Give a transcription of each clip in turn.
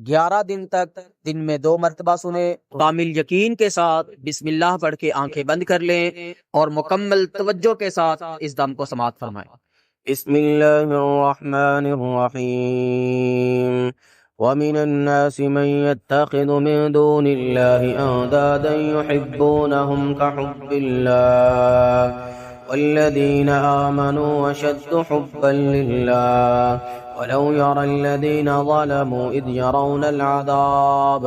11 दिन तक दिन में 2 मरतबा सुने। कामिल यकीन के साथ बिस्मिल्लाह पढ़ के आंखें बंद कर लें और मुकम्मल तवज्जो के साथ इस दम को समाअत फरमाएं। बिस्मिल्लाहिर्रहमानिर्रहीम। वमिनन्नासि मन यत्तखिज़ु मिन दूनिल्लाहि अंदादन युहिब्बूनहुम कहुब्बिल्लाह वल्लज़ीना आमनू अशद्दु हुब्बन लिल्लाह वलौ यरल्लज़ीना ज़लमू इज़ यरौनल अज़ाब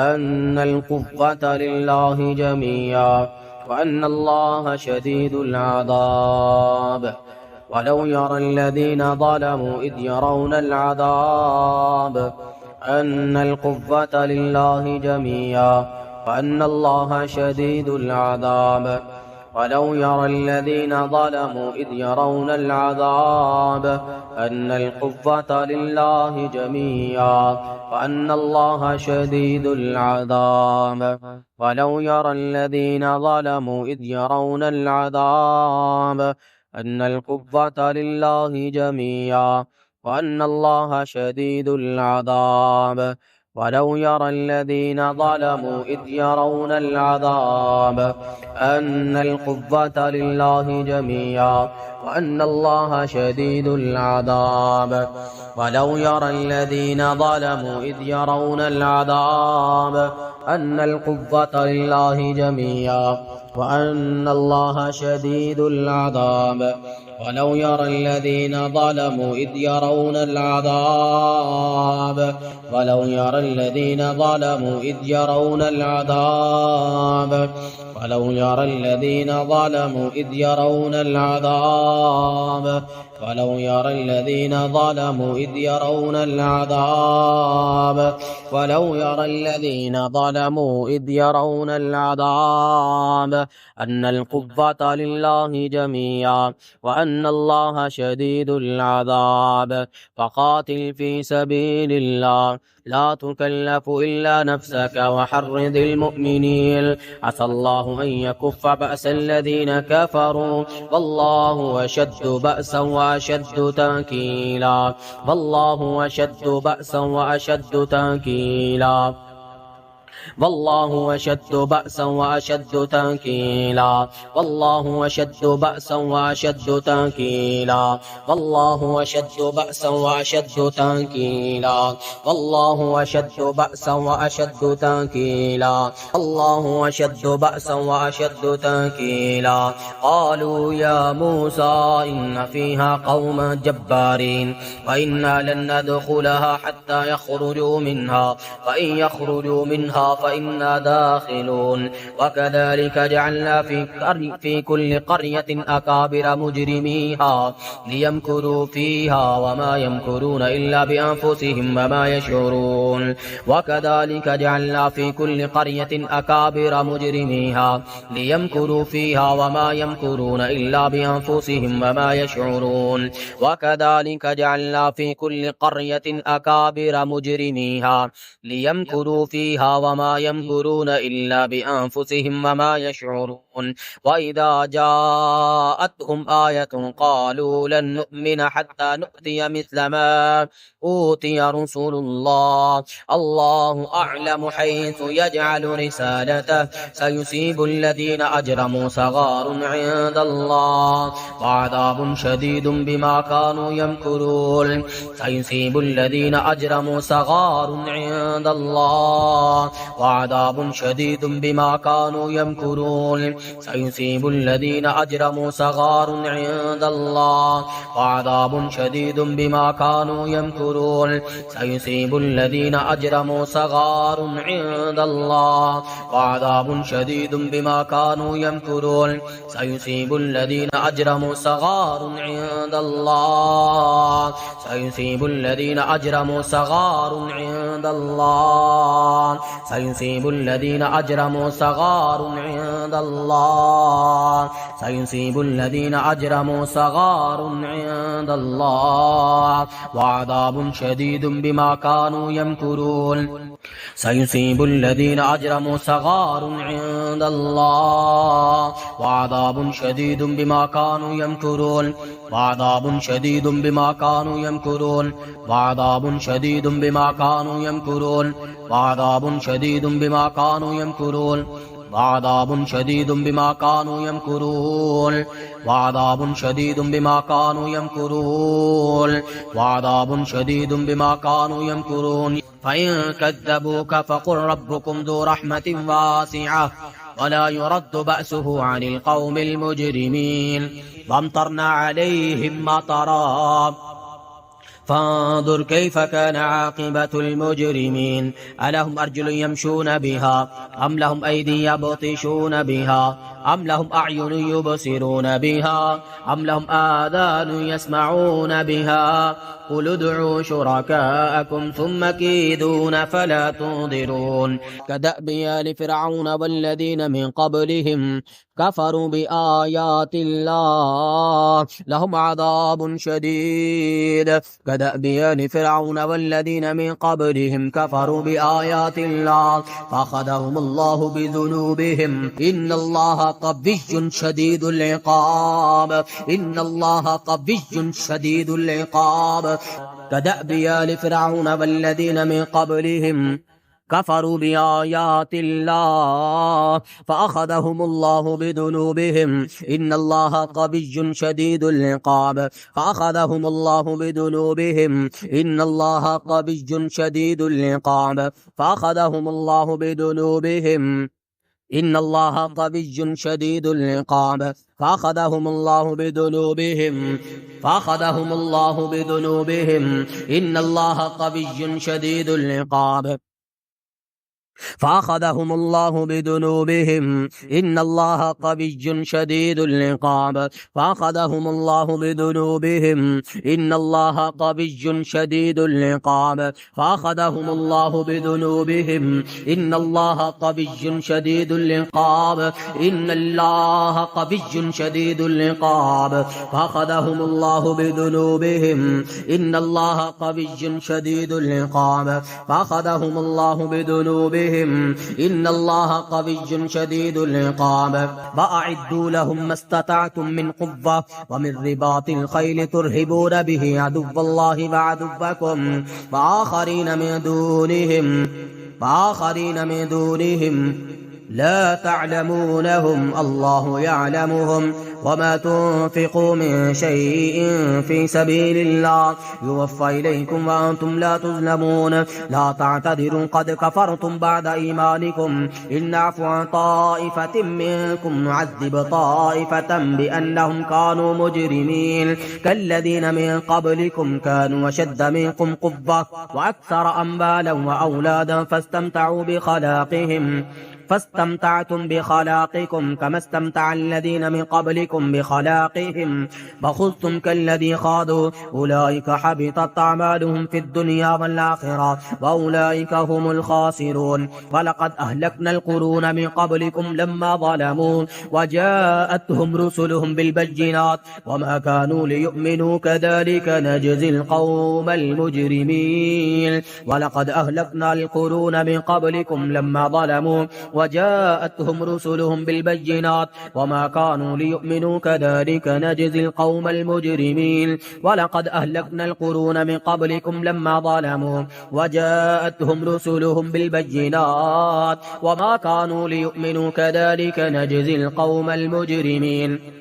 अन्नल कुव्वता लिल्लाहि जमीअन वअन्नल्लाहा शदीदुल अज़ाब वलौ यरल्लज़ीना ज़लमू इज़ यरौनल अज़ाब अन्नल कुव्वता लिल्लाहि जमीअन वअन्नल्लाहा शदीदुल अज़ाब वलौ यरल्लज़ीना ज़लमू इज़ यरौनल अज़ाब अन्नल कुव्वता लिल्लाहि जमीअन वअन्नल्लाहा शदीदुल अज़ाब वलौ यरल्लज़ीना ज़लमू इज़ यरौनल अज़ाब अन्नल कुव्वता लिल्लाहि जमीअन वअन्नल्लाहा शदीदुल अज़ाब वलौ यरल्लज़ीना ज़लमू इज़ यरौनल अज़ाब अन्नल कुव्वता लिल्लाहि जमीअन वअन्नल्लाहा शदीदुल अज़ाब वलौ यरल्लज़ीना ज़लमू इज़ यरौनल अज़ाब अन्नल कुव्वता लिल्लाहि जमीअन वअन्नल्लाहा शदीदुल अज़ाब वलौ यरल्लज़ीना ज़लमू इज़ यरौनल अज़ाब वलौ यरल्लज़ीना ज़लमू इज़ यरौनल अज़ाब वलौ यरल्लज़ीना ज़लमू इज़ यरौनल अज़ाब वलौ यरल्लज़ीना ज़लमू इज़ यरौनल अज़ाब वलौ यरल्लज़ीना ज़लमू इज़ यरौनल अज़ाब अन्नल कुव्वता लिल्लाहि जमीअन वअन्नल्लाहा शदीदुल अज़ाब फ़क़ातिल फ़ी सबीलिल्लाह ला तुकल्लफ़ु इल्ला नफ़्सक वहर्रिज़िल मुअमिनीन असल्लाहु अन यकुफ़्फ़ बअसल्लज़ीना कफ़रू वल्लाहु अशद्दु बअसन वअशद्दु तंकीला वल्लाहु अशद्दु बअसन वअशद्दु तंकीला वल्लाहु अशद्दु बअसन वअशद्दु तंकीला वल्लाहु अशद्दु बअसन वअशद्दु तंकीला वल्लाहु अशद्दु बअसन वअशद्दु तंकीला वल्लाहु अशद्दु बअसन वअशद्दु तंकीला अल्लाहु अशद्दु बअसन वअशद्दु तंकीला क़ालू या मूसा इन्न फ़ीहा क़ौमन जब्बारीन व इन्ना लन नदख़ुलहा हत्ता यख़रुजू मिन्हा फ़इन यख़रुजू मिन्हा فإنا داخلون وكذلك جعلنا في كل قرية أكابر مجرميها ليمكروا فيها وما يمكرون إلا بأنفسهم وما يشعرون وكذلك جعلنا في كل قرية أكابر مجرميها ليمكروا فيها وما يمكرون إلا بأنفسهم وما يشعرون وكذلك جعلنا في كل قرية أكابر مجرميها ليمكروا فيها وما يمكرون إلا بأنفسهم وما يشعرون وإذا جاءتهم آية قالوا لن نؤمن حتى نؤتي مثل ما أوتي رسل الله الله أعلم حيث يجعل رسالته سيصيب الذين أجرموا صغار عند الله وعذاب شديد بما كانوا يمكرون سيصيب الذين أجرموا صغار عند الله وعذاب شديد بما كانوا يمكرون سيصيب الذين أجرموا صغار عند الله وعذاب شديد بما كانوا يمكرون سيصيب الذين أجرموا صغار عند الله وعذاب شديد بما كانوا يمكرون سيصيب الذين أجرموا صغار عند الله سيصيب الذين أجرموا صغار عند الله سيصيب الذين أجرموا صغار عند الله سيصيب الذين أجرموا صغار عند الله وعذاب شديد بما كانوا يمكرون سيصيب الذين أجرموا صغار عند الله وعذاب شديد بما كانوا يمكرون وعذاب شديد بما كانوا يمكرون وعذاب شديد بما كانوا يمكرون وعذاب شديد بما كانوا يمكرون وعذاب شديد بما كانوا يمكرون وعذاب شديد بما كانوا يمكرون وعذاب شديد بما كانوا يمكرون فإن كذبوك فقل ربكم ذو رحمة واسعة ولا يرد بأسه عن القوم المجرمين وامطرنا عليهم مطرا فانظر كيف كان عاقبة المجرمين ألهم أرجل يمشون بها أم لهم أيدي يبطشون بها أم لهم أعين يبصرون بها أم لهم آذان يسمعون بها قل ادعوا شركاءكم ثم كيدون فلا تنظرون كدأب آل فرعون والذين من قبلهم كفروا بآيات الله لهم عذاب شديد كدأب آل فرعون والذين من قبلهم كفروا بآيات الله فأخذهم الله بذنوبهم إن الله قوي شديد العقاب إن الله قوي شديد العقاب كدأب آل فرعون والذين من قبلهم كفروا بآيات الله فأخذهم الله بذنوبهم إن الله قوي شديد العقاب فأخذهم الله بذنوبهم إن الله قوي شديد العقاب فأخذهم الله بذنوبهم إن الله قوي شديد العقاب فأخذهم الله بذنوبهم فأخذهم الله بذنوبهم إن الله قوي شديد العقاب فأخذهم الله بذنوبهم إن الله قوي شديد العقاب فأخذهم الله بذنوبهم إن الله قوي شديد العقاب فأخذهم الله بذنوبهم إن الله قوي شديد العقاب إن الله قوي شديد العقاب فأخذهم الله بذنوبهم إن الله قوي شديد العقاب فأخذهم الله بذنوبهم إن الله قوي شديد العقاب وأعدوا لهم ما استطعتم من قوة ومن رباط الخيل ترهبون به عدو الله وعدوكم وآخرين من دونهم لا تعلمونهم الله يعلمهم وما تنفقوا من شيء في سبيل الله يوفى إليكم وأنتم لا تظلمون لا تعتذروا قد كفرتم بعد إيمانكم إن نعفو عن طائفة منكم نعذب طائفة بأنهم كانوا مجرمين كالذين من قبلكم كانوا أشد منكم قوة وأكثر أموالا وأولادا فاستمتعتم بخلاقكم كما استمتع الذين من قبلكم بخلاقهم فخذتم كالذي خاضوا أولئك حبطت أعمالهم في الدنيا والآخرة وأولئك هم الخاسرون ولقد أهلكنا القرون من قبلكم لما ظلموا وجاءتهم رسلهم بالبينات وما كانوا ليؤمنوا كذلك نجزي القوم المجرمين ولقد أهلكنا القرون من قبلكم لما ظلموا وجاءتهم رسلهم بالبينات وما كانوا ليؤمنوا كذلك نجزي القوم المجرمين ولقد أهلكنا القرون من قبلكم لما ظلموا وجاءتهم رسلهم بالبينات وما كانوا ليؤمنوا كذلك نجزي القوم المجرمين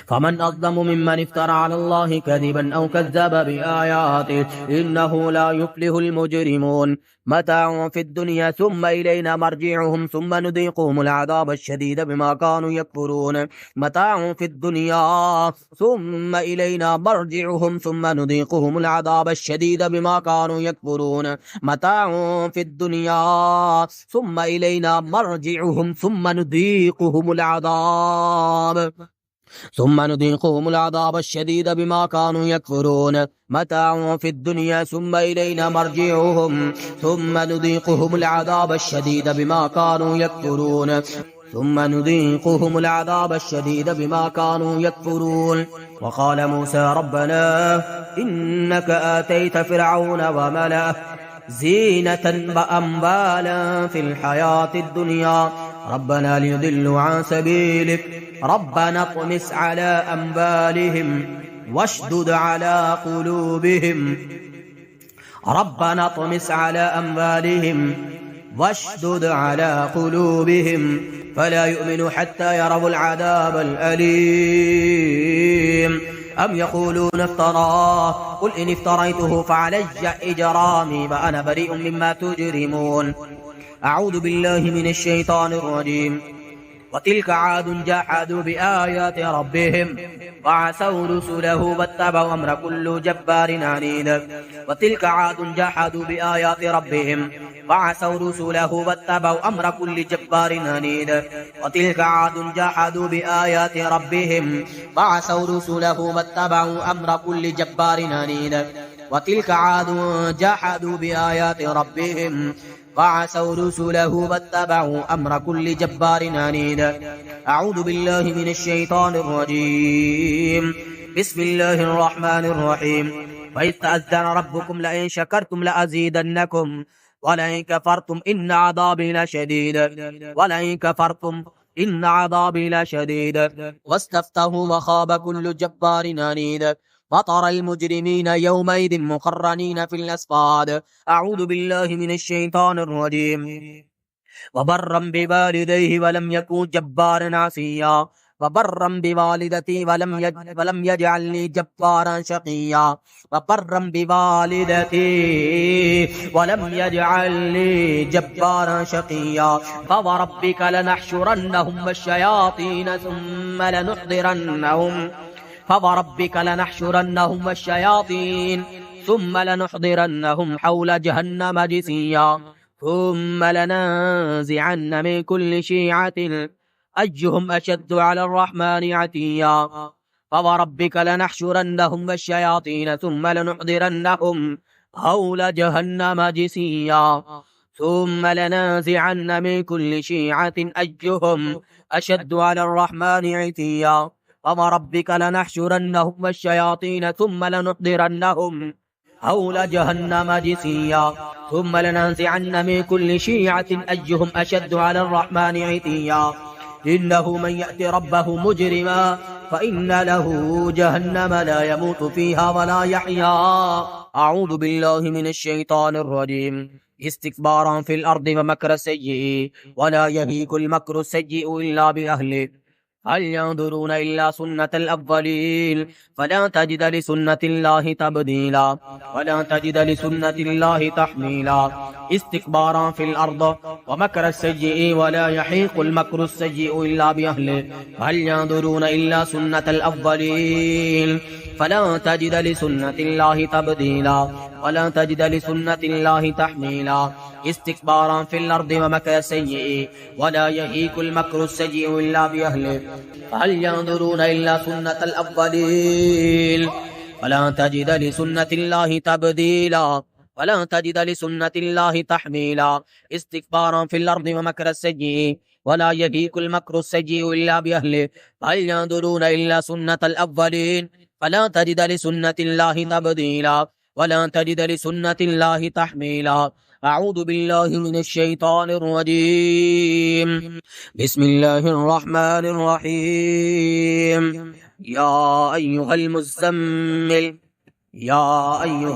فمن أظلم ممن افترى على الله كذبا أو كذب بآياته إنه لا يفلح المجرمون متاع في الدنيا ثم إلينا مرجعهم ثم نذيقهم العذاب الشديد بما كانوا يكفرون متاع في الدنيا ثم إلينا مرجعهم ثم نذيقهم العذاب الشديد بما كانوا يكفرون متاع في الدنيا ثم إلينا مرجعهم ثم نذيقهم العذاب ثم نذيقهم العذاب الشديد بما كانوا يكفرون متاع في الدنيا ثم إلينا مرجعهم ثم نذيقهم العذاب الشديد بما كانوا يكفرون ثم نذيقهم العذاب الشديد بما كانوا يكفرون. وقال موسى ربنا إنك آتيت فرعون وملأه زينة وأموالا في الحياة الدنيا ربنا ليضلوا عن سبيلك ربنا اطمس على أموالهم واشدد على قلوبهم ربنا اطمس على أموالهم واشدد على قلوبهم فلا يؤمنوا حتى يروا العذاب الأليم. أم يقولون افتراه قل إن افتريته فعلي إجرامي وأنا بريء مما تجرمون. أعوذ بالله من الشيطان الرجيم. وتلك عاد جحدوا بآيات ربهم وعصوا رسله واتبعوا أمر كل جبار عنيد. وتلك عاد جحدوا بآيات ربهم وعصوا رسله واتبعوا أمر كل جبار عنيد. وتلك عاد جحدوا بآيات ربهم وعصوا رسله واتبعوا أمر كل جبار عنيد. وتلك عاد جحدوا بآيات ربهم وعصوا رسله واتبعوا أمر كل جبار عنيد. أعوذ بالله من الشيطان الرجيم. بسم الله الرحمن الرحيم. وإذ تأذن ربكم لئن شكرتم لأزيدنكم ولئن كفرتم إن عذابي لشديد ولئن كفرتم إن عذابي لشديد. واستفتحوا وخاب كل جبار عنيد وترى المجرمين يومئذ مقرنين في الأصفاد. أعوذ بالله من الشيطان الرجيم. وبرا بوالديه ولم يكن جبارا عصيا وبرا بوالدتي ولم يجعلني جبارا شقيا وبرا بوالدتي ولم يجعلني جبارا شقيا. فوربك لنحشرنهم الشياطين الشياطين ثم لنحضرنهم حول جهنم جثيا ثم لننزعن من كل شيعة أيهم أشد على الرحمن عتيا. فوربك لنحشرنهم الشياطين ثم لنحضرنهم حول جهنم جثيا ثم لننزعن من كل شيعة أيهم أشد على الرحمن عتيا. فوربك لنحشرنهم الشياطين ثم لنحضرنهم حول جهنم جثيا ثم لننزعن من كل شيعة أيهم أشد على الرحمن عتيا. إنه من يأتي ربه مجرما فإن له جهنم لا يموت فيها ولا يحيا. أعوذ بالله من الشيطان الرجيم. استكبارا في الأرض ومكر السيء ولا يهيك المكر السيء إلا بأهله هل ينظرون إلا سنة الأولين فلا تجد لسنة الله تبديلا ولا تجد لسنة الله تحميلا. استكبارا في الأرض ومكر السيء ولا يحيق المكر السيء إلا بأهله هل ينظرون إلا سنة الأولين فلا تجد لسنة الله تبديلا ولا تجد لسنة الله تحميلا. استكبارا في الأرض ومكر السيء ولا يهيك المكر السيء إلا بأهله فهل ينظرون إلا سنة الأولين ولا تجد لسنة الله تبديلا ولا تجد لسنة الله تحميلا. استكبارا في الأرض ومكر السيء ولا يهيك المكر السيء إلا بأهله فهل ينظرون إلا سنة الأولين فلا تجد لسنة الله تبديلا ولا تجد لسنة الله تحميلا. أعوذ بالله من الشيطان الرجيم. بسم الله الرحمن الرحيم. يا أيها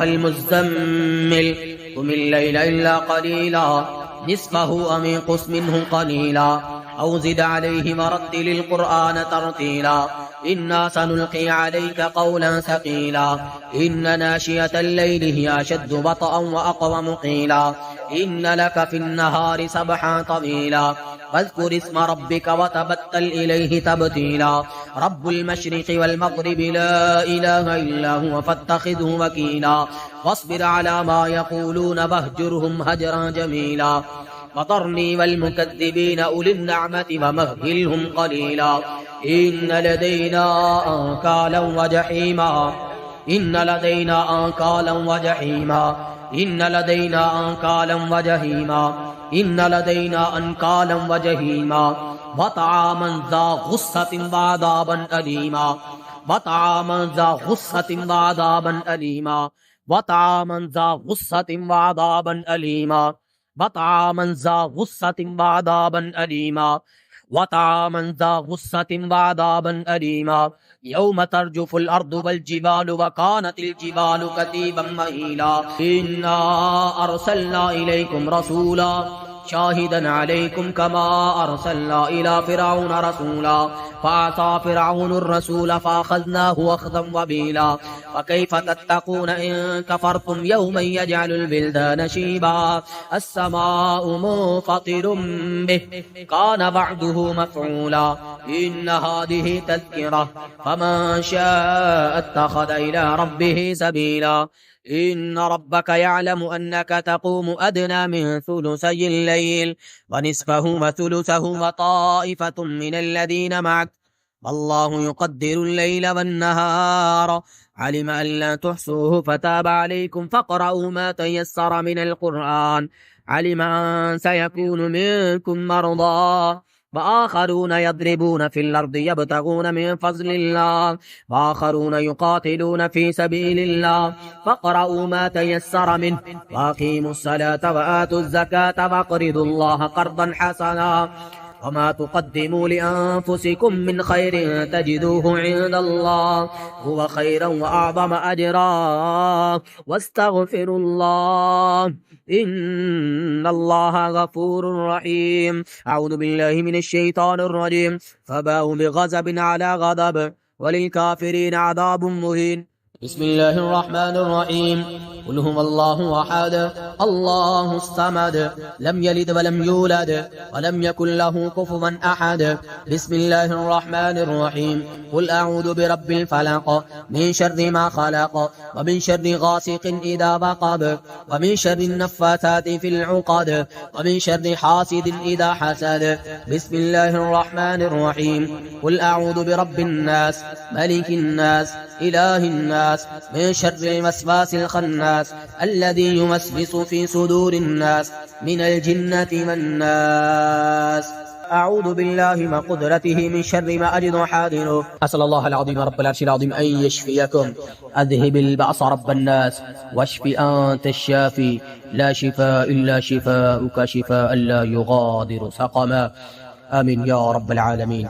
المزمل قم الليل إلا قليلا نصفه أو انقص منه قليلا أو زد عليه ورتل القرآن ترتيلا إنا سنلقي عليك قولا ثقيلا إن ناشئة الليل هي أشد بطئا وأقوم قيلا إن لك في النهار سبحا طويلا فاذكر اسم ربك وتبتل إليه تبتيلا. رب المشرق والمغرب لا إله إلا هو فاتخذه وكيلا واصبر على ما يقولون واهجرهم هجرا جميلا. وذرني والمكذبين أولي النعمة ومهلهم قليلا إن لدينا أنكالا وجحيما إن لدينا أنكالا وجحيما إن لدينا أنكالا وجحيما إن لدينا أنكالا وجحيما وطعاما ذا غصة وعذابا أليما وطعاما ذا غصة وعذابا أليما وطعاما ذا غصة وعذابا أليما وطعاما ذا غصة وعذابا أليما وطعاما ذا غصة وعذابا أليما يوم ترجف الأرض والجبال وكانت الجبال كثيبا مهيلا إنا أرسلنا إليكم رسولا شاهدا عليكم كما أرسلنا إلى فرعون رسولا فعصى فرعون الرسول فأخذناه أخذا وبيلا وكيف تتقون إن كفرتم يوما يجعل البلدان شيبا السماء منفطر به كان بعده مفعولا إن هذه تذكرة فمن شاء اتخذ إلى ربه سبيلا إن ربك يعلم أنك تقوم أدنى من ثلثي الليل ونصفه وثلثه وطائفة من الذين معك والله يقدر الليل والنهار علم أن لا تحصوه فتاب عليكم فاقرؤوا ما تيسر من القرآن علم أن سيكون منكم مرضى وآخرون يضربون في الأرض يبتغون من فضل الله وآخرون يقاتلون في سبيل الله فاقرؤوا ما تيسر منه وأقيموا الصلاة وآتوا الزكاة واقرضوا الله قرضا حسنا وما تقدموا لأنفسكم من خير تجدوه عند الله هو خيرا وأعظم أجرا واستغفروا الله إن الله غفور رحيم أعوذ بالله من الشيطان الرجيم فباءوا بغضب على غضب وللكافرين عذاب مهين بسم الله الرحمن الرحيم قل هو الله أحد الله الصمد لم يلد ولم يولد ولم يكن له كفوا أحد بسم الله الرحمن الرحيم قل أعوذ برب الفلق من شر ما خلق ومن شر غاسق إذا وقب ومن شر النفاثات في العقد ومن شر حاسد إذا حسد بسم الله الرحمن الرحيم قل أعوذ برب الناس ملك الناس إله الناس من شر الوسواس الخناس الذي يوسوس في صدور الناس من الجنة والناس أعوذ بالله وقدرته من شر ما أجد حاضره أسأل الله العظيم رب العرش العظيم أن يشفيكم أذهب البأس رب الناس واشف أنت الشافي لا شفاء إلا شفاؤك شفاء لا يغادر سقما آمين يا رب العالمين.